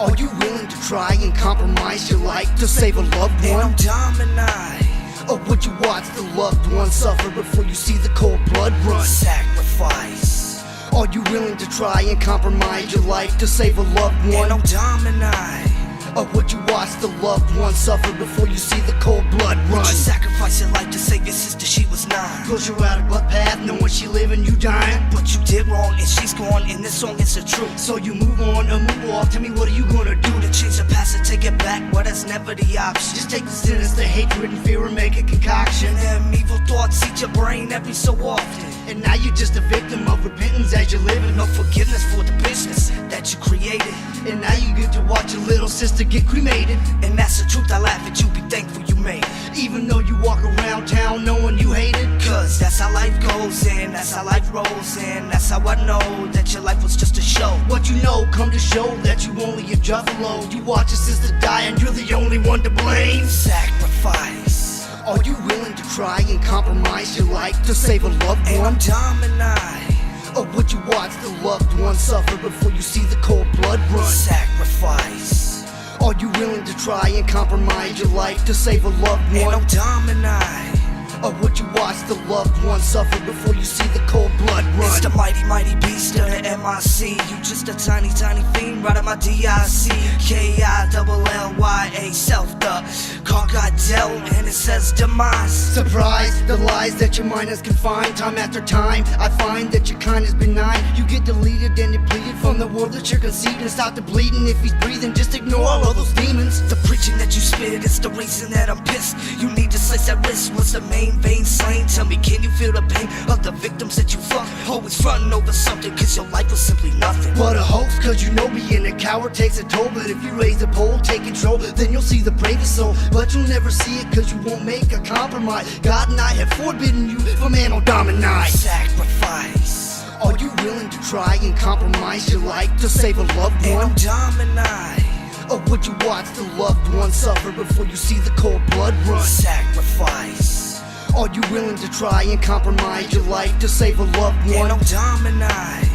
Are you willing to try and compromise your life to save a loved one? And I'm dominant. Or would you watch the loved one suffer before you see the cold blood run? Sacrifice. Are you willing to try and compromise your life to save a loved one? And I'm dominant. Or would you watch the loved one suffer before you see the cold blood run? Would you sacrifice your life to save your sister? She was 9. Cause you're out of blood path, knowing she living, you dying. But you did wrong and she's gone, and this song is the truth. So you move on or move off, tell me what are you gonna do? To change the past and take it back, well that's never the option. Just take the sinister hatred and fear and make a concoction. And them evil thoughts eat your brain every so often. And now you're just a victim of repentance as you're living. No forgiveness for the business that you created. And now you get to watch your little sister get cremated. And that's the truth, I laugh at you, be thankful you made it. Even though you walk around town knowing you hate it. Cause that's how life goes, and that's how life rolls, and that's how I know that your life was just a show. What you know come to show that you only adjust the load. You watch your sister die and you're the only one to blame. Sacrifice. Are you willing to try and compromise your life to save a loved And one? I'm dominant. Or would you watch the loved one suffer before you see the cold blood run? Sacrifice. Are you willing to try and compromise your life to save a loved And one? I'm dominant. Or would you watch the loved one suffer before you see the cold blood run? It's the mighty, mighty beast of the MIC. You just a tiny, tiny fiend right at my DIC. K-I-double-L-Y-A, self the car got dealt and it says demise. Surprise, the lies that your mind has confined. Time after time, I find that your kind is benign. You get deleted and depleted from the world that you're conceiving. Stop the bleeding, if he's breathing, just ignore all of those demons. The preaching that you spit is the reason that I'm pissed. You need to slice that wrist, what's the main vein slain? Tell me, can you feel the pain of the victims that you fuck? Always fronting over something, cause your life was simply nothing. What a hoax, cause you know being a coward takes a toll. But if you raise the pole, take control, then you'll see the bravest soul. But you'll never see it cause you won't make a compromise. God and I have forbidden you from animal dominate. Sacrifice. Are you willing to try and compromise your life to save a loved And one? I'm dominant. Or would you watch the loved one suffer before you see the cold blood run? Sacrifice. Are you willing to try and compromise your life to save a loved And one? I'm dominant.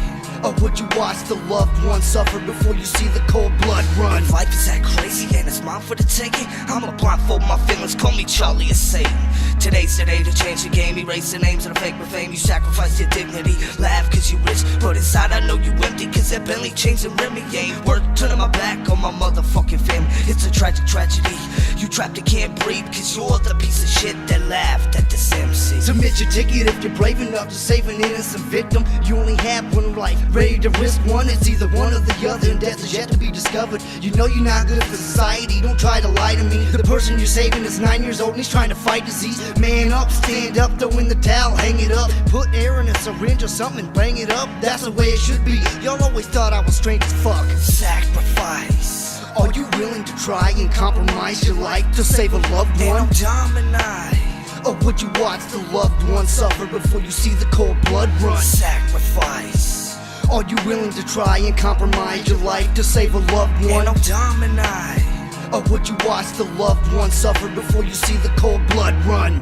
Or would you watch the loved one suffer before you see the cold blood run? If life is that crazy and it's mine for the taking, I'ma blindfold my feelings, call me Charlie or Satan. Today's the day to change the game, erase the names of the fake with fame. You sacrifice your dignity, laugh cause you rich, but inside I know you empty. Cause that Bentley chains and Remy ain't worth turning my back on my motherfucking family. It's a tragic tragedy, you trapped and can't breathe. Cause you're the piece of shit that laughed at this MC. Submit your ticket if you're brave enough to save an innocent victim. You only have one life, ready to risk one. It's either one or the other, and death is yet to be discovered. You know you're not good for society, don't try to lie to me. The person you're saving is 9 years old and he's trying to fight disease. Man up, stand up, throw in the towel, hang it up. Put air in a syringe or something and bang it up. That's the way it should be. Y'all always thought I was strange as fuck. Sacrifice. Are you willing to try and compromise your life to save a loved And one? I'm dominant. Or would you watch the loved one suffer before you see the cold blood run? Sacrifice. Are you willing to try and compromise your life to save a loved one? And I'm dominant. Or would you watch the loved one suffer before you see the cold blood run?